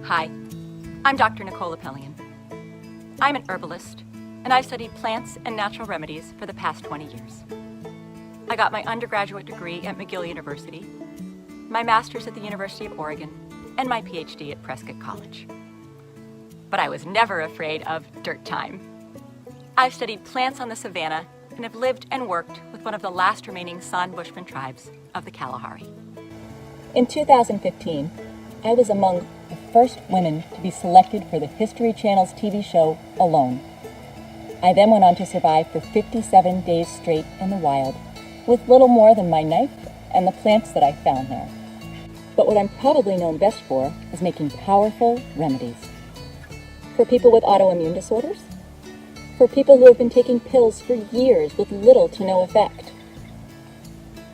Hi, I'm Dr. Nicole Apelian. I'm an herbalist, and I've studied plants and natural remedies for the past 20 years. I got my undergraduate degree at McGill University, my master's at the University of Oregon, and my PhD at Prescott College. But I was never afraid of dirt time. I've studied plants on the savanna and have lived and worked with one of the last remaining San Bushman tribes of the Kalahari. In 2015, I was among the first women to be selected for the History Channel's TV show, Alone. I then went on to survive for 57 days straight in the wild, with little more than my knife and the plants that I found there. But what I'm probably known best for is making powerful remedies. For people with autoimmune disorders, for people who have been taking pills for years with little to no effect,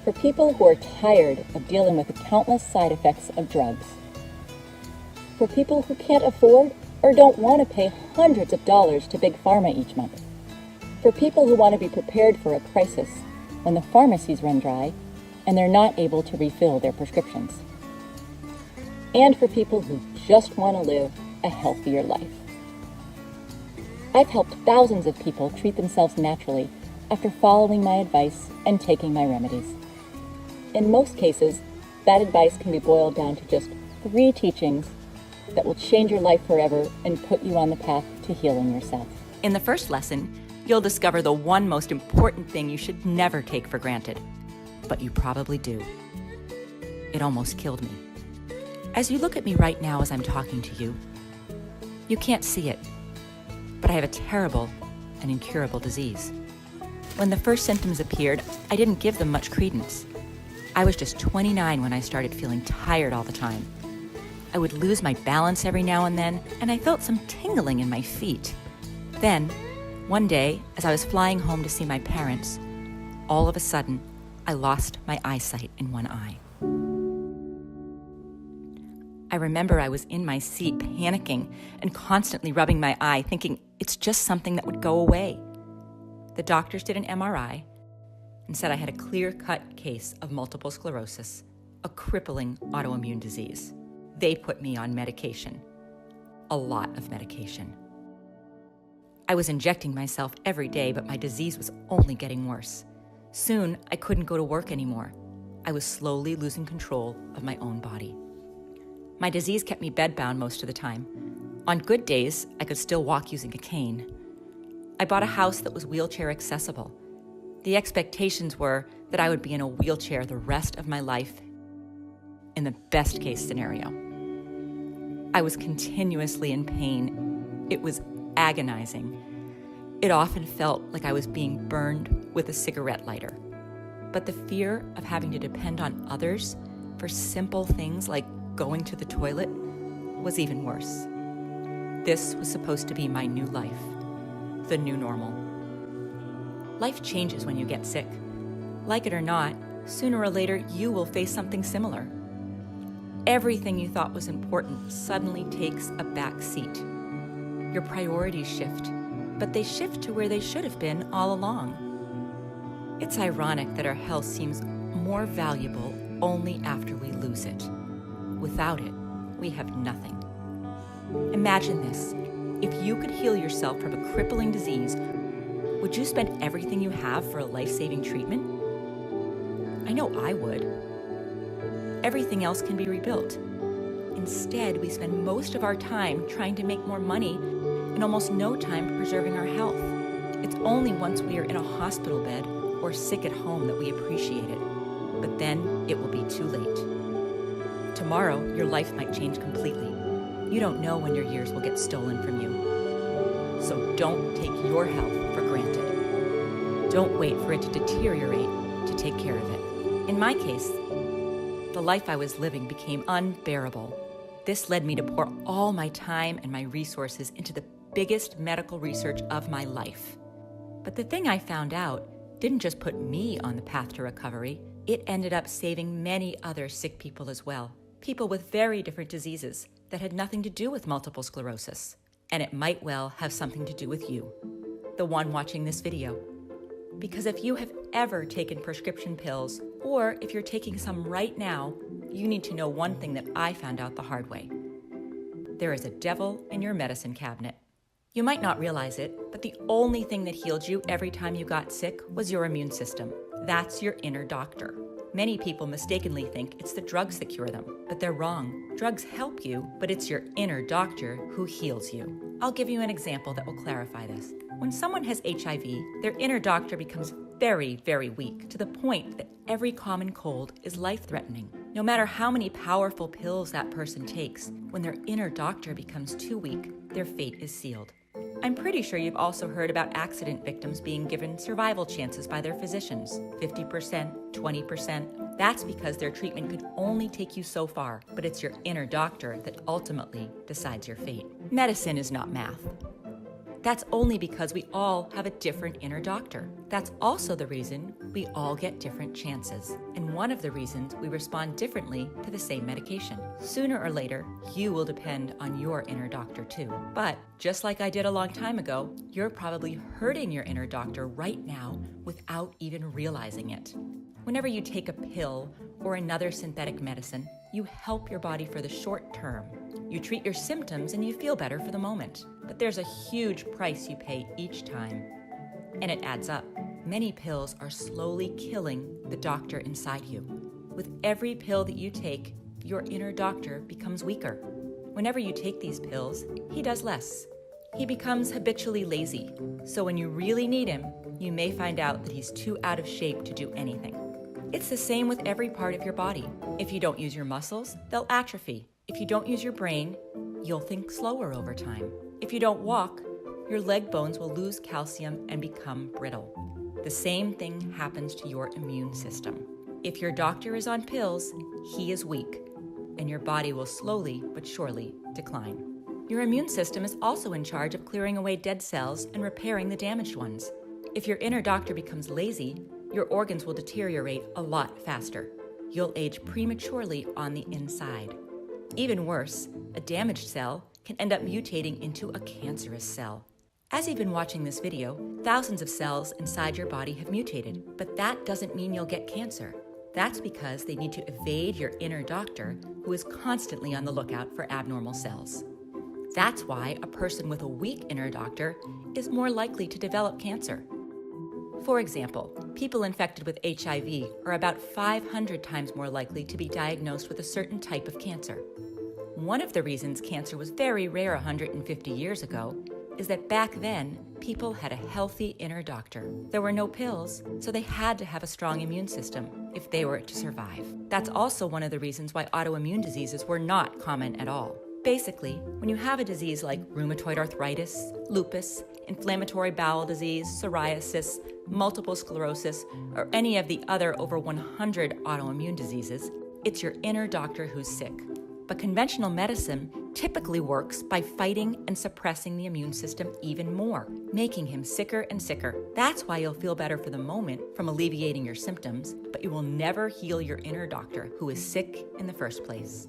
for people who are tired of dealing with the countless side effects of drugs, for people who can't afford or don't want to pay hundreds of dollars to Big Pharma each month, for people who want to be prepared for a crisis when the pharmacies run dry and they're not able to refill their prescriptions, and for people who just want to live a healthier life. I've helped thousands of people treat themselves naturally after following my advice and taking my remedies. In most cases, that advice can be boiled down to just 3 teachings that will change your life forever and put you on the path to healing yourself. In the first lesson, you'll discover the one most important thing you should never take for granted, but you probably do. It almost killed me. As you look at me right now as I'm talking to you, you can't see it, but I have a terrible and incurable disease. When the first symptoms appeared, I didn't give them much credence. I was just 29 when I started feeling tired all the time. I would lose my balance every now and then, and I felt some tingling in my feet. Then, one day, as I was flying home to see my parents, all of a sudden, I lost my eyesight in one eye. I remember I was in my seat panicking and constantly rubbing my eye, thinking it's just something that would go away. The doctors did an MRI and said I had a clear-cut case of multiple sclerosis, a crippling autoimmune disease. They put me on medication, a lot of medication. I was injecting myself every day, but my disease was only getting worse. Soon, I couldn't go to work anymore. I was slowly losing control of my own body. My disease kept me bedbound most of the time. On good days, I could still walk using a cane. I bought a house that was wheelchair accessible. The expectations were that I would be in a wheelchair the rest of my life in the best case scenario. I was continuously in pain. It was agonizing. It often felt like I was being burned with a cigarette lighter. But the fear of having to depend on others for simple things like going to the toilet was even worse. This was supposed to be my new life, the new normal. Life changes when you get sick. Like it or not, sooner or later you will face something similar. Everything you thought was important suddenly takes a back seat. Your priorities shift, but they shift to where they should have been all along. It's ironic that our health seems more valuable only after we lose it. Without it, we have nothing. Imagine this. If you could heal yourself from a crippling disease, would you spend everything you have for a life-saving treatment? I know I would. Everything else can be rebuilt. Instead, we spend most of our time trying to make more money and almost no time preserving our health. It's only once we are in a hospital bed or sick at home that we appreciate it. But then it will be too late. Tomorrow, your life might change completely. You don't know when your years will get stolen from you. So don't take your health for granted. Don't wait for it to deteriorate to take care of it. In my case, the life I was living became unbearable. This led me to pour all my time and my resources into the biggest medical research of my life. But the thing I found out didn't just put me on the path to recovery, it ended up saving many other sick people as well. People with very different diseases that had nothing to do with multiple sclerosis. And it might well have something to do with you, the one watching this video. Because if you have ever taken prescription pills, or if you're taking some right now, you need to know one thing that I found out the hard way. there is a devil in your medicine cabinet. You might not realize it, but the only thing that healed you every time you got sick was your immune system. That's your inner doctor. Many people mistakenly think it's the drugs that cure them, but they're wrong. Drugs help you, but it's your inner doctor who heals you. I'll give you an example that will clarify this. When someone has HIV, their inner doctor becomes very, very weak, to the point that every common cold is life-threatening. No matter how many powerful pills that person takes, when their inner doctor becomes too weak, their fate is sealed. I'm pretty sure you've also heard about accident victims being given survival chances by their physicians, 50%, 20%. That's because their treatment could only take you so far, but it's your inner doctor that ultimately decides your fate. Medicine is not math. That's only because we all have a different inner doctor. That's also the reason we all get different chances, and one of the reasons we respond differently to the same medication. Sooner or later, you will depend on your inner doctor too. But just like I did a long time ago, you're probably hurting your inner doctor right now without even realizing it. Whenever you take a pill or another synthetic medicine, you help your body for the short term. You treat your symptoms and you feel better for the moment. But there's a huge price you pay each time, and it adds up. Many pills are slowly killing the doctor inside you. With every pill that you take, your inner doctor becomes weaker. Whenever you take these pills, he does less. He becomes habitually lazy, so when you really need him, you may find out that he's too out of shape to do anything. It's the same with every part of your body. If you don't use your muscles, they'll atrophy. If you don't use your brain, you'll think slower over time. If you don't walk, your leg bones will lose calcium and become brittle. The same thing happens to your immune system. If your doctor is on pills, he is weak, and your body will slowly but surely decline. Your immune system is also in charge of clearing away dead cells and repairing the damaged ones. If your inner doctor becomes lazy, your organs will deteriorate a lot faster. You'll age prematurely on the inside. Even worse, a damaged cell can end up mutating into a cancerous cell. As you've been watching this video, thousands of cells inside your body have mutated, but that doesn't mean you'll get cancer. That's because they need to evade your inner doctor, who is constantly on the lookout for abnormal cells. That's why a person with a weak inner doctor is more likely to develop cancer. For example, people infected with HIV are about 500 times more likely to be diagnosed with a certain type of cancer. One of the reasons cancer was very rare 150 years ago is that back then, people had a healthy inner doctor. There were no pills, so they had to have a strong immune system if they were to survive. That's also one of the reasons why autoimmune diseases were not common at all. Basically, when you have a disease like rheumatoid arthritis, lupus, inflammatory bowel disease, psoriasis, multiple sclerosis, or any of the other over 100 autoimmune diseases, it's your inner doctor who's sick. But conventional medicine typically works by fighting and suppressing the immune system even more, making him sicker and sicker. That's why you'll feel better for the moment from alleviating your symptoms, but you will never heal your inner doctor who is sick in the first place.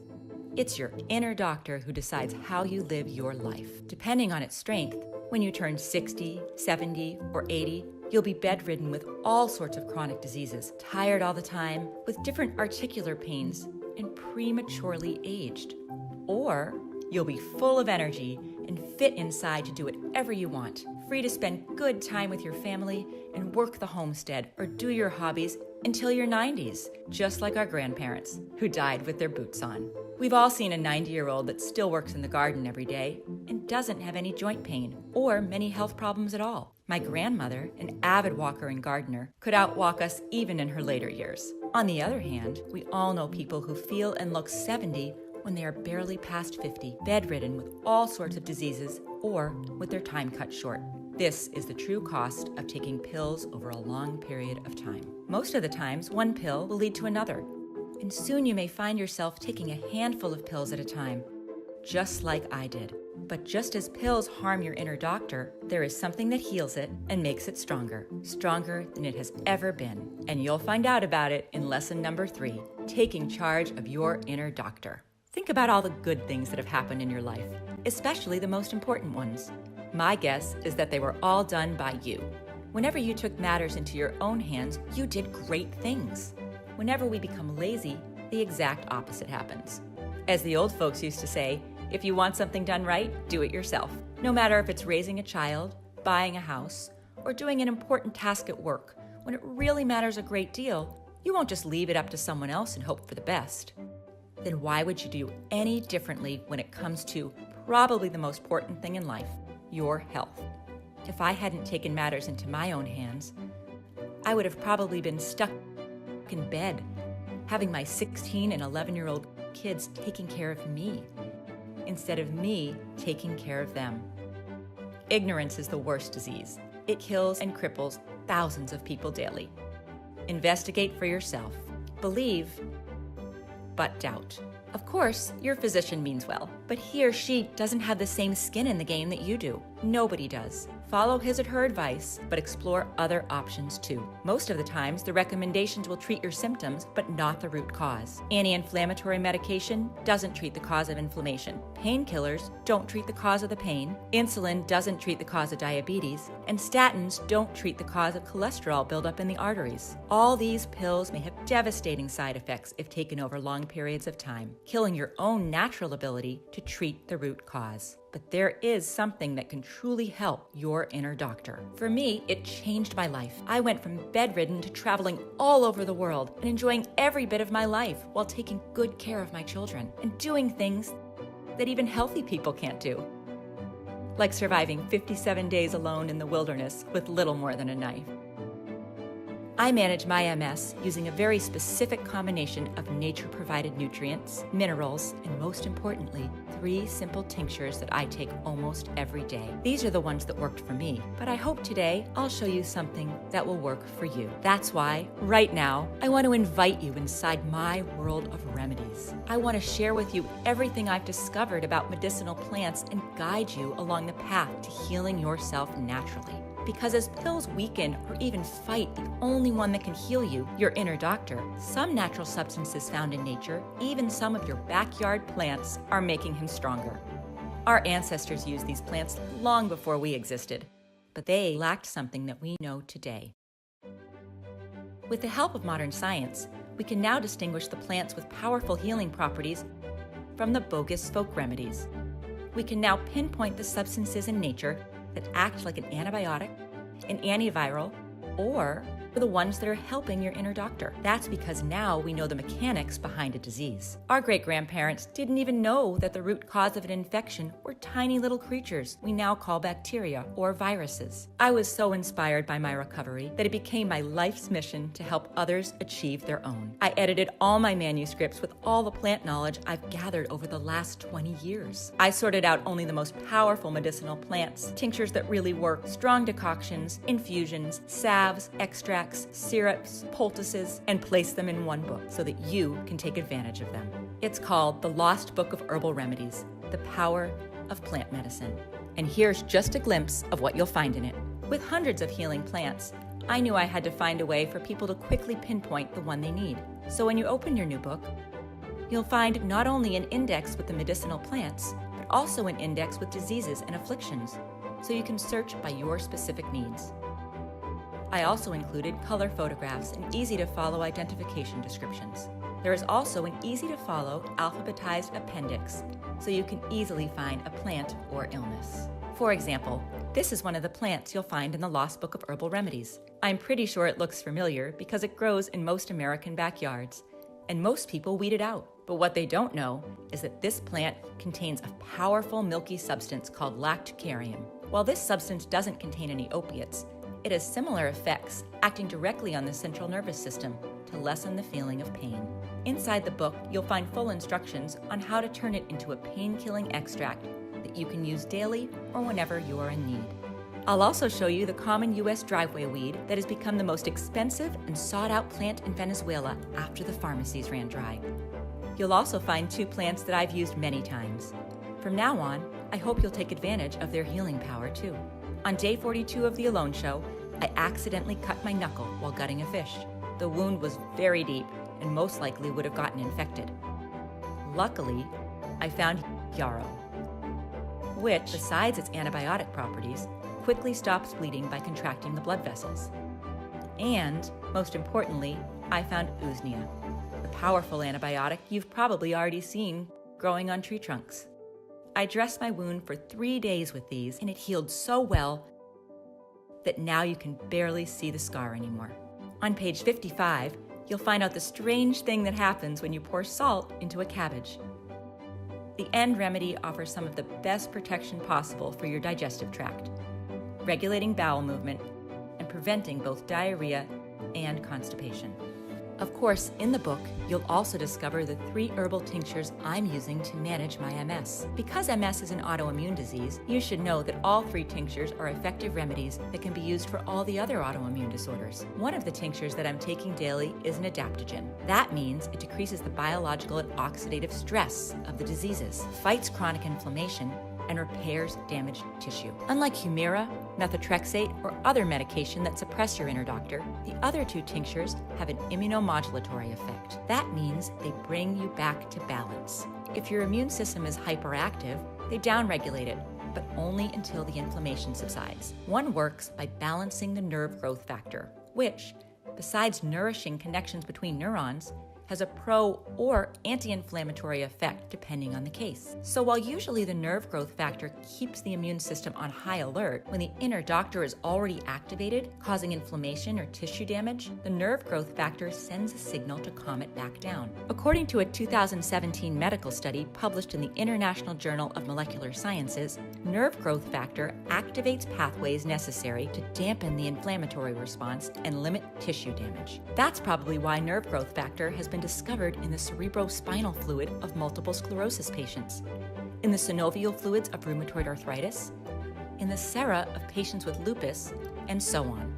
It's your inner doctor who decides how you live your life. Depending on its strength, when you turn 60, 70, or 80, you'll be bedridden with all sorts of chronic diseases, tired all the time, with different articular pains, and prematurely aged. Or you'll be full of energy and fit inside to do whatever you want, free to spend good time with your family and work the homestead or do your hobbies until your 90s, just like our grandparents, who died with their boots on. We've all seen a 90-year-old that still works in the garden every day and doesn't have any joint pain or many health problems at all. My grandmother, an avid walker and gardener, could outwalk us even in her later years. On the other hand, we all know people who feel and look 70 when they are barely past 50, bedridden with all sorts of diseases or with their time cut short. This is the true cost of taking pills over a long period of time. Most of the times, one pill will lead to another, and soon you may find yourself taking a handful of pills at a time, just like I did. But just as pills harm your inner doctor, there is something that heals it and makes it stronger than it has ever been. And you'll find out about it in lesson number 3, taking charge of your inner doctor. Think about all the good things that have happened in your life, especially the most important ones. My guess is that they were all done by you. Whenever you took matters into your own hands, you did great things. Whenever we become lazy, the exact opposite happens. As the old folks used to say, If you want something done right, do it yourself. No matter if it's raising a child, buying a house, or doing an important task at work, when it really matters a great deal, you won't just leave it up to someone else and hope for the best. Then why would you do any differently when it comes to probably the most important thing in life, your health? If I hadn't taken matters into my own hands, I would have probably been stuck in bed, having my 16 and 11-year-old kids taking care of me, instead of me taking care of them. Ignorance is the worst disease. It kills and cripples thousands of people daily. Investigate for yourself. Believe, but doubt. Of course, your physician means well, but he or she doesn't have the same skin in the game that you do. Nobody does. Follow his or her advice, but explore other options too. Most of the times, the recommendations will treat your symptoms, but not the root cause. Anti-inflammatory medication doesn't treat the cause of inflammation. Painkillers don't treat the cause of the pain. Insulin doesn't treat the cause of diabetes. And statins don't treat the cause of cholesterol buildup in the arteries. All these pills may have devastating side effects if taken over long periods of time, killing your own natural ability to treat the root cause. But there is something that can truly help your inner doctor. For me, it changed my life. I went from bedridden to traveling all over the world and enjoying every bit of my life while taking good care of my children and doing things that even healthy people can't do. Like surviving 57 days alone in the wilderness with little more than a knife. I manage my MS using a very specific combination of nature-provided nutrients, minerals, and most importantly, 3 simple tinctures that I take almost every day. These are the ones that worked for me, but I hope today I'll show you something that will work for you. That's why, right now, I want to invite you inside my world of remedies. I want to share with you everything I've discovered about medicinal plants and guide you along the path to healing yourself naturally. Because as pills weaken or even fight the only one that can heal you, your inner doctor, some natural substances found in nature, even some of your backyard plants, are making him stronger. Our ancestors used these plants long before we existed, but they lacked something that we know today. With the help of modern science, we can now distinguish the plants with powerful healing properties from the bogus folk remedies. We can now pinpoint the substances in nature that act like an antibiotic, an antiviral, or the ones that are helping your inner doctor. That's because now we know the mechanics behind a disease. Our great-grandparents didn't even know that the root cause of an infection were tiny little creatures we now call bacteria or viruses. I was so inspired by my recovery that it became my life's mission to help others achieve their own. I edited all my manuscripts with all the plant knowledge I've gathered over the last 20 years. I sorted out only the most powerful medicinal plants, tinctures that really work, strong decoctions, infusions, salves, extracts, syrups, poultices, and place them in one book so that you can take advantage of them. It's called The Lost Book of Herbal Remedies, The Power of Plant Medicine. And here's just a glimpse of what you'll find in it. With hundreds of healing plants, I knew I had to find a way for people to quickly pinpoint the one they need. So when you open your new book, you'll find not only an index with the medicinal plants, but also an index with diseases and afflictions, so you can search by your specific needs. I also included color photographs and easy-to-follow identification descriptions. There is also an easy-to-follow alphabetized appendix, so you can easily find a plant or illness. For example, this is one of the plants you'll find in the Lost Book of Herbal Remedies. I'm pretty sure it looks familiar because it grows in most American backyards, and most people weed it out. But what they don't know is that this plant contains a powerful milky substance called lactucarium. While this substance doesn't contain any opiates, it has similar effects, acting directly on the central nervous system to lessen the feeling of pain. Inside the book, you'll find full instructions on how to turn it into a pain-killing extract that you can use daily or whenever you are in need. I'll also show you the common U.S. driveway weed that has become the most expensive and sought-out plant in Venezuela after the pharmacies ran dry. You'll also find 2 plants that I've used many times. From now on, I hope you'll take advantage of their healing power too. On day 42 of the Alone Show, I accidentally cut my knuckle while gutting a fish. The wound was very deep and most likely would have gotten infected. Luckily, I found yarrow, which, besides its antibiotic properties, quickly stops bleeding by contracting the blood vessels. And, most importantly, I found usnea, the powerful antibiotic you've probably already seen growing on tree trunks. I dressed my wound for 3 days with these, and it healed so well that now you can barely see the scar anymore. On page 55, you'll find out the strange thing that happens when you pour salt into a cabbage. The End Remedy offers some of the best protection possible for your digestive tract, regulating bowel movement and preventing both diarrhea and constipation. Of course, in the book, you'll also discover the 3 herbal tinctures I'm using to manage my MS. Because MS is an autoimmune disease, you should know that all 3 tinctures are effective remedies that can be used for all the other autoimmune disorders. One of the tinctures that I'm taking daily is an adaptogen. That means it decreases the biological and oxidative stress of the diseases, fights chronic inflammation, and repairs damaged tissue. Unlike Humira, methotrexate, or other medication that suppress your inner doctor, the other 2 tinctures have an immunomodulatory effect. That means they bring you back to balance. If your immune system is hyperactive, they downregulate it, but only until the inflammation subsides. One works by balancing the nerve growth factor, which, besides nourishing connections between neurons, has a pro or anti-inflammatory effect depending on the case. So while usually the nerve growth factor keeps the immune system on high alert, when the inner doctor is already activated, causing inflammation or tissue damage, the nerve growth factor sends a signal to calm it back down. According to a 2017 medical study published in the International Journal of Molecular Sciences, nerve growth factor activates pathways necessary to dampen the inflammatory response and limit tissue damage. That's probably why nerve growth factor has been discovered in the cerebrospinal fluid of multiple sclerosis patients, in the synovial fluids of rheumatoid arthritis, in the sera of patients with lupus, and so on.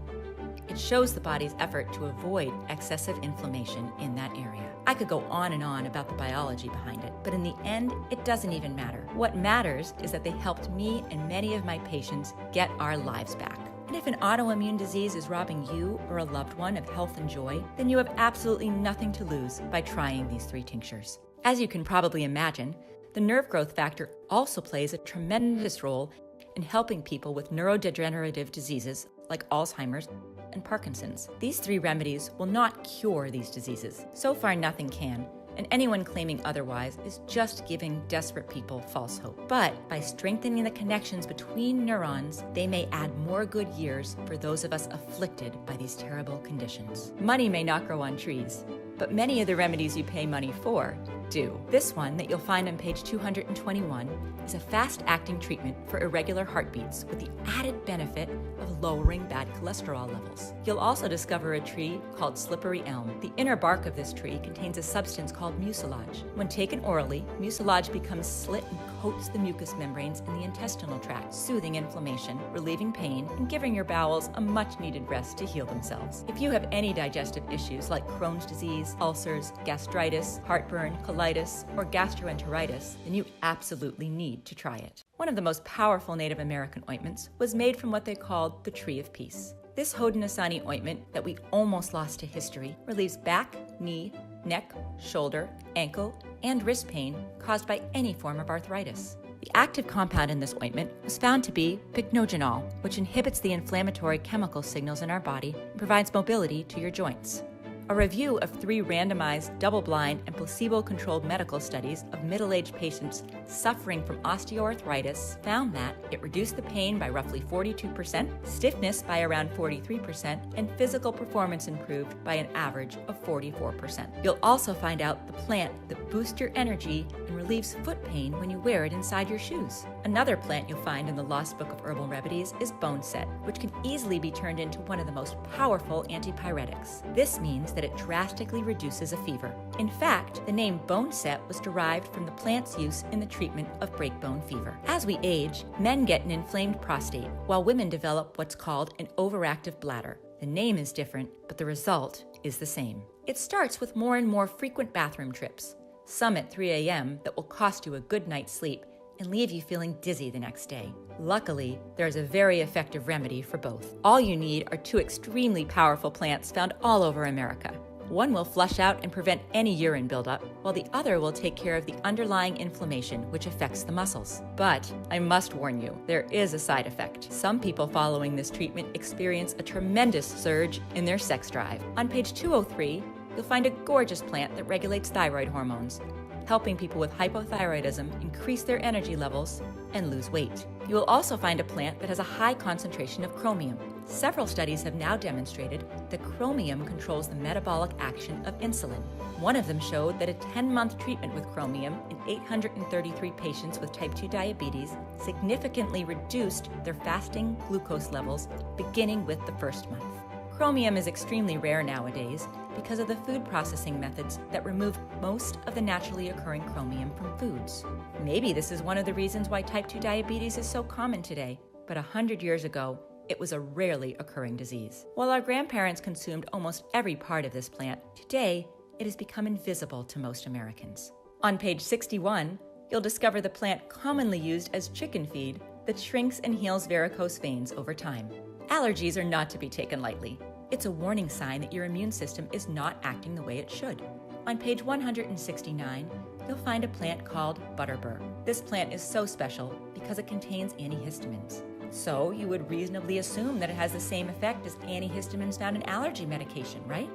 It shows the body's effort to avoid excessive inflammation in that area. I could go on and on about the biology behind it, but in the end, it doesn't even matter. What matters is that they helped me and many of my patients get our lives back. And if an autoimmune disease is robbing you or a loved one of health and joy, then you have absolutely nothing to lose by trying these 3 tinctures. As you can probably imagine, the nerve growth factor also plays a tremendous role in helping people with neurodegenerative diseases like Alzheimer's and Parkinson's. These 3 remedies will not cure these diseases. So far, nothing can. And anyone claiming otherwise is just giving desperate people false hope. But by strengthening the connections between neurons, they may add more good years for those of us afflicted by these terrible conditions. Money may not grow on trees, but many of the remedies you pay money for do. This one that you'll find on page 221 is a fast-acting treatment for irregular heartbeats with the added benefit of lowering bad cholesterol levels. You'll also discover a tree called slippery elm. The inner bark of this tree contains a substance called mucilage. When taken orally, mucilage becomes slit and coats the mucous membranes in the intestinal tract, soothing inflammation, relieving pain, and giving your bowels a much-needed rest to heal themselves. If you have any digestive issues like Crohn's disease, ulcers, gastritis, heartburn, colitis, or gastroenteritis, then you absolutely need to try it. One of the most powerful Native American ointments was made from what they called the Tree of Peace. This Haudenosaunee ointment that we almost lost to history relieves back, knee, neck, shoulder, ankle, and wrist pain caused by any form of arthritis. The active compound in this ointment was found to be pycnogenol, which inhibits the inflammatory chemical signals in our body and provides mobility to your joints. A review of 3 randomized, double-blind, and placebo-controlled medical studies of middle-aged patients suffering from osteoarthritis found that it reduced the pain by roughly 42%, stiffness by around 43%, and physical performance improved by an average of 44%. You'll also find out the plant that boosts your energy and relieves foot pain when you wear it inside your shoes. Another plant you'll find in the Lost Book of Herbal Remedies is boneset, which can easily be turned into one of the most powerful antipyretics. This means that it drastically reduces a fever. In fact, the name boneset was derived from the plant's use in the treatment of breakbone fever. As we age, men get an inflamed prostate, while women develop what's called an overactive bladder. The name is different, but the result is the same. It starts with more and more frequent bathroom trips, some at 3 a.m. that will cost you a good night's sleep and leave you feeling dizzy the next day. Luckily, there's a very effective remedy for both. All you need are 2 extremely powerful plants found all over America. One will flush out and prevent any urine buildup, while the other will take care of the underlying inflammation which affects the muscles. But I must warn you, there is a side effect. Some people following this treatment experience a tremendous surge in their sex drive. On page 203, you'll find a gorgeous plant that regulates thyroid hormones. helping people with hypothyroidism increase their energy levels and lose weight. You will also find a plant that has a high concentration of chromium. Several studies have now demonstrated that chromium controls the metabolic action of insulin. One of them showed that a 10-month treatment with chromium in 833 patients with type 2 diabetes significantly reduced their fasting glucose levels beginning with the first month. Chromium is extremely rare nowadays because of the food processing methods that remove most of the naturally occurring chromium from foods. Maybe this is one of the reasons why type 2 diabetes is so common today, but 100 years ago, it was a rarely occurring disease. While our grandparents consumed almost every part of this plant, today it has become invisible to most Americans. On page 61, you'll discover the plant commonly used as chicken feed that shrinks and heals varicose veins over time. Allergies are not to be taken lightly. It's a warning sign that your immune system is not acting the way it should. On page 169, you'll find a plant called butterbur. This plant is so special because it contains antihistamines. So you would reasonably assume that it has the same effect as antihistamines found in allergy medication, right?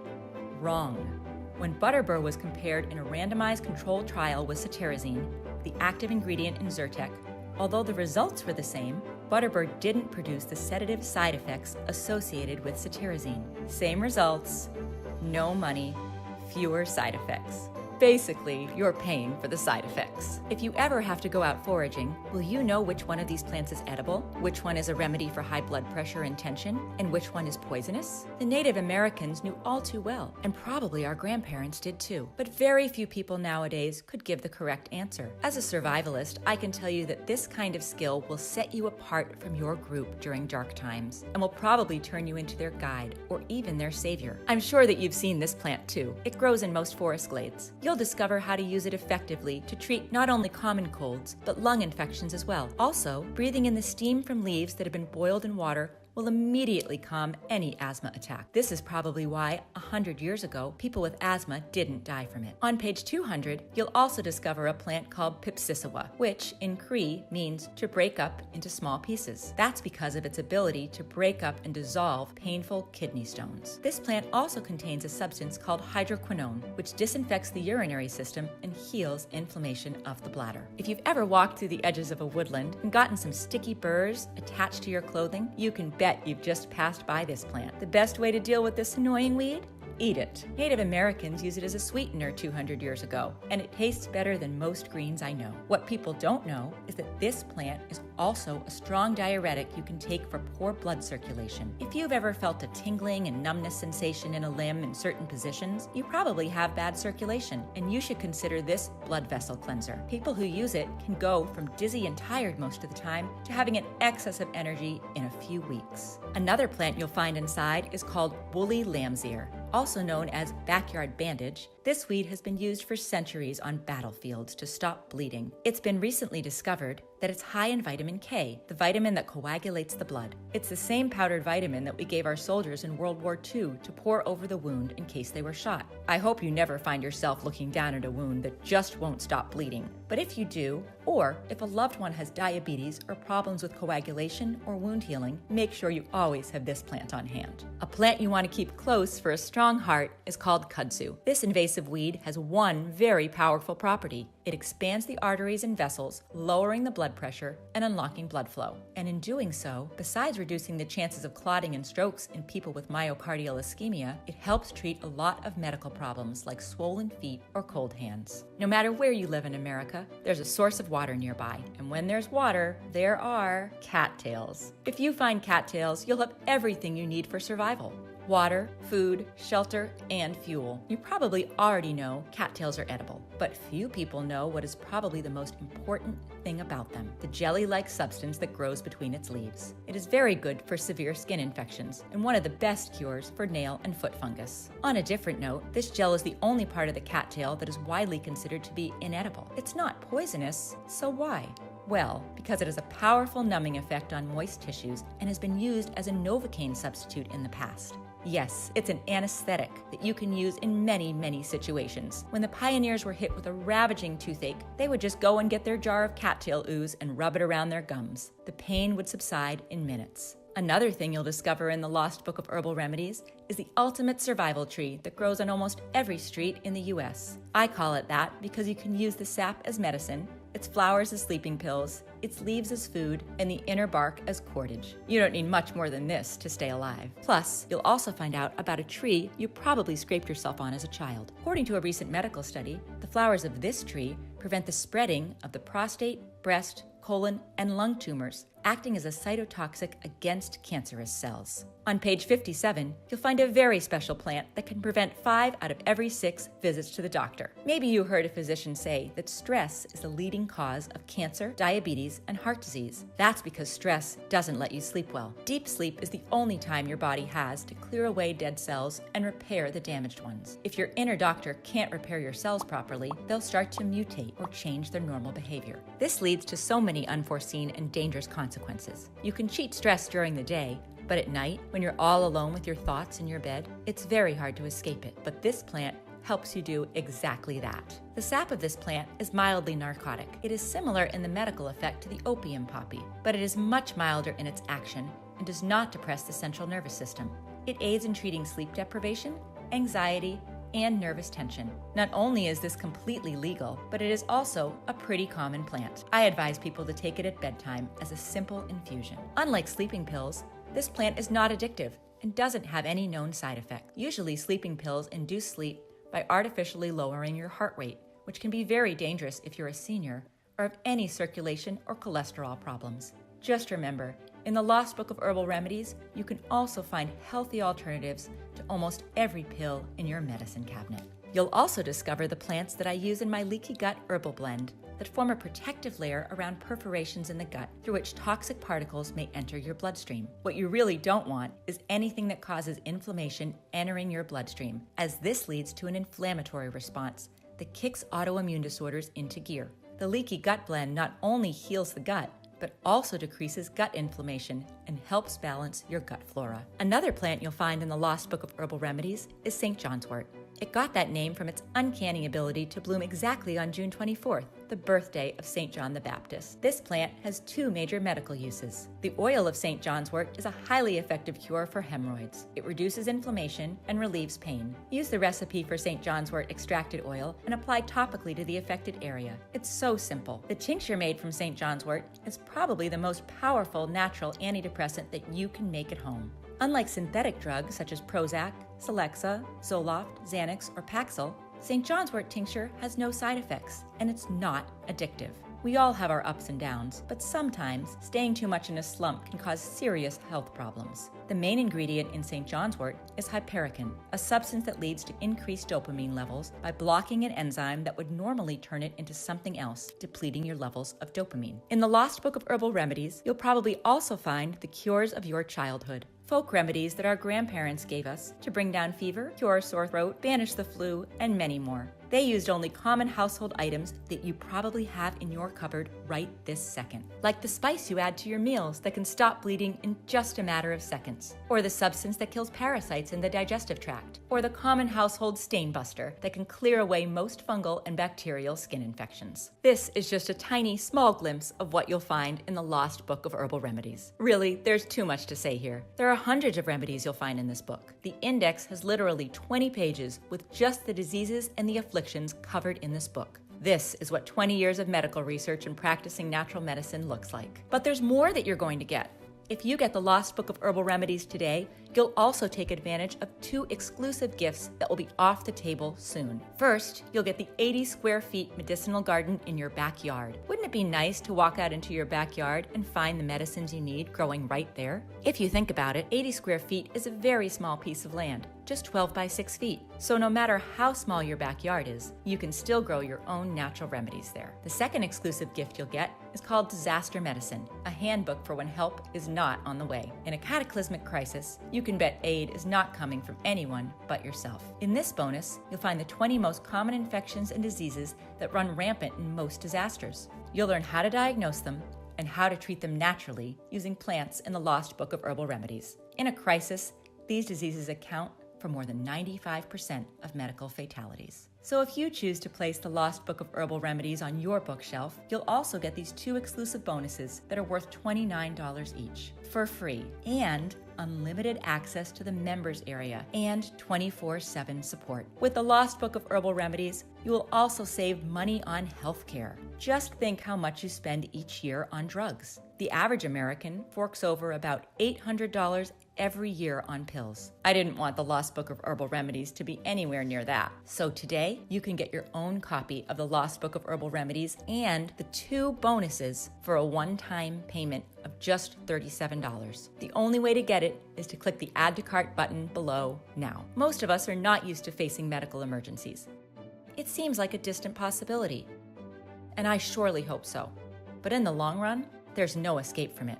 Wrong. When butterbur was compared in a randomized controlled trial with cetirizine, the active ingredient in Zyrtec, although the results were the same, butterbur didn't produce the sedative side effects associated with cetirizine. Same results, no money, fewer side effects. Basically, you're paying for the side effects. If you ever have to go out foraging, will you know which one of these plants is edible, which one is a remedy for high blood pressure and tension, and which one is poisonous? The Native Americans knew all too well, and probably our grandparents did too. But very few people nowadays could give the correct answer. As a survivalist, I can tell you that this kind of skill will set you apart from your group during dark times, and will probably turn you into their guide, or even their savior. I'm sure that you've seen this plant too. It grows in most forest glades. You'll discover how to use it effectively to treat not only common colds, but lung infections as well. Also, breathing in the steam from leaves that have been boiled in water will immediately calm any asthma attack. This is probably why 100 years ago, people with asthma didn't die from it. On page 200, you'll also discover a plant called Pipsissewa, which in Cree means to break up into small pieces. That's because of its ability to break up and dissolve painful kidney stones. This plant also contains a substance called hydroquinone, which disinfects the urinary system and heals inflammation of the bladder. If you've ever walked through the edges of a woodland and gotten some sticky burrs attached to your clothing, you can bet you've just passed by this plant. The best way to deal with this annoying weed? Eat it. Native Americans used it as a sweetener 200 years ago, and it tastes better than most greens I know. What people don't know is that this plant is also a strong diuretic you can take for poor blood circulation. If you've ever felt a tingling and numbness sensation in a limb in certain positions, you probably have bad circulation, and you should consider this blood vessel cleanser. People who use it can go from dizzy and tired most of the time to having an excess of energy in a few weeks. Another plant you'll find inside is called woolly lamb's ear. Also known as backyard bandage, this weed has been used for centuries on battlefields to stop bleeding. It's been recently discovered that it's high in vitamin K, the vitamin that coagulates the blood. It's the same powdered vitamin that we gave our soldiers in World War II to pour over the wound in case they were shot. I hope you never find yourself looking down at a wound that just won't stop bleeding. But if you do, or if a loved one has diabetes or problems with coagulation or wound healing, make sure you always have this plant on hand. A plant you want to keep close for a strong heart is called kudzu. This invasive weed has one very powerful property. It expands the arteries and vessels, lowering the blood pressure and unlocking blood flow. And in doing so, besides reducing the chances of clotting and strokes in people with myocardial ischemia, it helps treat a lot of medical problems like swollen feet or cold hands. No matter where you live in America, there's a source of water nearby. And when there's water, there are cattails. If you find cattails, you'll have everything you need for survival. Water, food, shelter, and fuel. You probably already know cattails are edible, but few people know what is probably the most important thing about them, the jelly-like substance that grows between its leaves. It is very good for severe skin infections and one of the best cures for nail and foot fungus. On a different note, this gel is the only part of the cattail that is widely considered to be inedible. It's not poisonous, so why? Well, because it has a powerful numbing effect on moist tissues and has been used as a Novocaine substitute in the past. Yes, it's an anesthetic that you can use in many, many situations. When the pioneers were hit with a ravaging toothache, they would just go and get their jar of cattail ooze and rub it around their gums. The pain would subside in minutes. Another thing you'll discover in the Lost Book of Herbal Remedies is the ultimate survival tree that grows on almost every street in the U.S. I call it that because you can use the sap as medicine, its flowers as sleeping pills, its leaves as food, and the inner bark as cordage. You don't need much more than this to stay alive. Plus, you'll also find out about a tree you probably scraped yourself on as a child. According to a recent medical study, the flowers of this tree prevent the spreading of the prostate, breast, colon, and lung tumors, acting as a cytotoxic against cancerous cells. On page 57, you'll find a very special plant that can prevent 5 out of every 6 visits to the doctor. Maybe you heard a physician say that stress is the leading cause of cancer, diabetes, and heart disease. That's because stress doesn't let you sleep well. Deep sleep is the only time your body has to clear away dead cells and repair the damaged ones. If your inner doctor can't repair your cells properly, they'll start to mutate or change their normal behavior. This leads to so many unforeseen and dangerous consequences. You can cheat stress during the day, but at night, when you're all alone with your thoughts in your bed, it's very hard to escape it. But this plant helps you do exactly that. The sap of this plant is mildly narcotic. It is similar in the medical effect to the opium poppy, but it is much milder in its action and does not depress the central nervous system. It aids in treating sleep deprivation, anxiety, and nervous tension. Not only is this completely legal, but it is also a pretty common plant. I advise people to take it at bedtime as a simple infusion. Unlike sleeping pills, this plant is not addictive and doesn't have any known side effect. Usually, sleeping pills induce sleep by artificially lowering your heart rate, which can be very dangerous if you're a senior or have any circulation or cholesterol problems. Just remember, in the Lost Book of Herbal Remedies, you can also find healthy alternatives to almost every pill in your medicine cabinet. You'll also discover the plants that I use in my leaky gut herbal blend that form a protective layer around perforations in the gut through which toxic particles may enter your bloodstream. What you really don't want is anything that causes inflammation entering your bloodstream, as this leads to an inflammatory response that kicks autoimmune disorders into gear. The leaky gut blend not only heals the gut, but also decreases gut inflammation and helps balance your gut flora. Another plant you'll find in the Lost Book of Herbal Remedies is St. John's wort. It got that name from its uncanny ability to bloom exactly on June 24th, the birthday of St. John the Baptist. This plant has 2 major medical uses. The oil of St. John's wort is a highly effective cure for hemorrhoids. It reduces inflammation and relieves pain. Use the recipe for St. John's wort extracted oil and apply topically to the affected area. It's so simple. The tincture made from St. John's wort is probably the most powerful natural antidepressant that you can make at home. Unlike synthetic drugs such as Prozac, Celexa, Zoloft, Xanax, or Paxil, St. John's wort tincture has no side effects, and it's not addictive. We all have our ups and downs, but sometimes staying too much in a slump can cause serious health problems. The main ingredient in St. John's wort is hypericin, a substance that leads to increased dopamine levels by blocking an enzyme that would normally turn it into something else, depleting your levels of dopamine. In the Lost Book of Herbal Remedies, you'll probably also find the cures of your childhood. Folk remedies that our grandparents gave us to bring down fever, cure sore throat, banish the flu, and many more. They used only common household items that you probably have in your cupboard right this second, like the spice you add to your meals that can stop bleeding in just a matter of seconds, or the substance that kills parasites in the digestive tract, or the common household stain buster that can clear away most fungal and bacterial skin infections. This is just a tiny, small glimpse of what you'll find in the Lost Book of Herbal Remedies. Really, there's too much to say here. There are hundreds of remedies you'll find in this book. The index has literally 20 pages with just the diseases and the afflictions covered in this book. This is what 20 years of medical research and practicing natural medicine looks like. But there's more that you're going to get. If you get the Lost Book of Herbal Remedies today, you'll also take advantage of 2 exclusive gifts that will be off the table soon. First, you'll get the 80 square feet medicinal garden in your backyard. Wouldn't it be nice to walk out into your backyard and find the medicines you need growing right there? If you think about it, 80 square feet is a very small piece of land, just 12 by 6 feet. So no matter how small your backyard is, you can still grow your own natural remedies there. The second exclusive gift you'll get is called Disaster Medicine, a handbook for when help is not on the way. In a cataclysmic crisis, you can bet aid is not coming from anyone but yourself. In this bonus, you'll find the 20 most common infections and diseases that run rampant in most disasters. You'll learn how to diagnose them and how to treat them naturally using plants in the Lost Book of Herbal Remedies. In a crisis, these diseases account for more than 95% of medical fatalities. So if you choose to place the Lost Book of Herbal Remedies on your bookshelf, you'll also get these 2 exclusive bonuses that are worth $29 each for free, and unlimited access to the members area and 24/7 support. With the Lost Book of Herbal Remedies, you will also save money on healthcare. Just think how much you spend each year on drugs. The average American forks over about $800 every year on pills. I didn't want the Lost Book of Herbal Remedies to be anywhere near that. So today, you can get your own copy of the Lost Book of Herbal Remedies and the 2 bonuses for a one-time payment of just $37. The only way to get it is to click the Add to Cart button below now. Most of us are not used to facing medical emergencies. It seems like a distant possibility, and I surely hope so. But in the long run, there's no escape from it.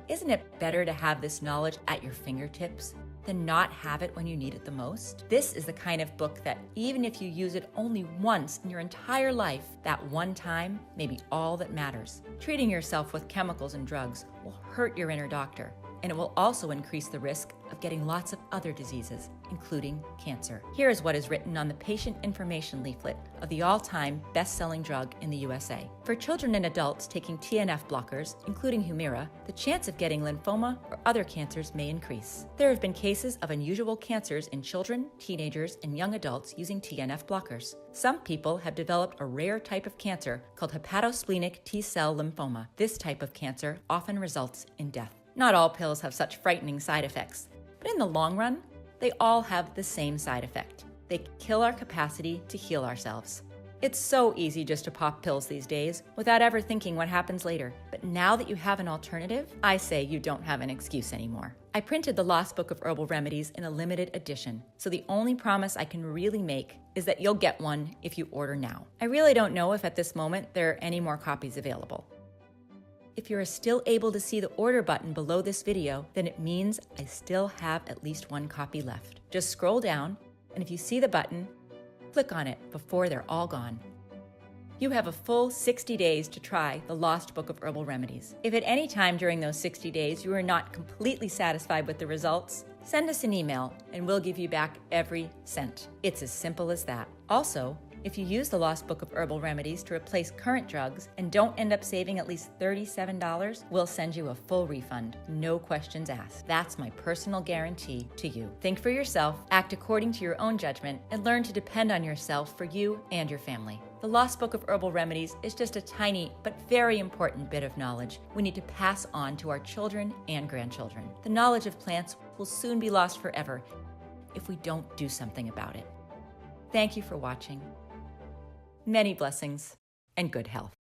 Isn't it better to have this knowledge at your fingertips than not have it when you need it the most? This is the kind of book that even if you use it only once in your entire life, that one time may be all that matters. Treating yourself with chemicals and drugs will hurt your inner doctor, and it will also increase the risk of getting lots of other diseases, including cancer. Here is what is written on the patient information leaflet of the all-time best-selling drug in the USA. For children and adults taking TNF blockers, including Humira, the chance of getting lymphoma or other cancers may increase. There have been cases of unusual cancers in children, teenagers, and young adults using TNF blockers. Some people have developed a rare type of cancer called hepatosplenic T-cell lymphoma. This type of cancer often results in death. Not all pills have such frightening side effects, but in the long run, they all have the same side effect. They kill our capacity to heal ourselves. It's so easy just to pop pills these days without ever thinking what happens later. But now that you have an alternative, I say you don't have an excuse anymore. I printed the Lost Book of Herbal Remedies in a limited edition, so the only promise I can really make is that you'll get one if you order now. I really don't know if at this moment there are any more copies available. If you're still able to see the order button below this video, then it means I still have at least 1 copy left. Just scroll down, and if you see the button, click on it before they're all gone. You have a full 60 days to try the Lost Book of Herbal Remedies. If at any time during those 60 days you are not completely satisfied with the results, send us an email and we'll give you back every cent. It's as simple as that. Also, if you use the Lost Book of Herbal Remedies to replace current drugs and don't end up saving at least $37, we'll send you a full refund, no questions asked. That's my personal guarantee to you. Think for yourself, act according to your own judgment, and learn to depend on yourself for you and your family. The Lost Book of Herbal Remedies is just a tiny but very important bit of knowledge we need to pass on to our children and grandchildren. The knowledge of plants will soon be lost forever if we don't do something about it. Thank you for watching. Many blessings and good health.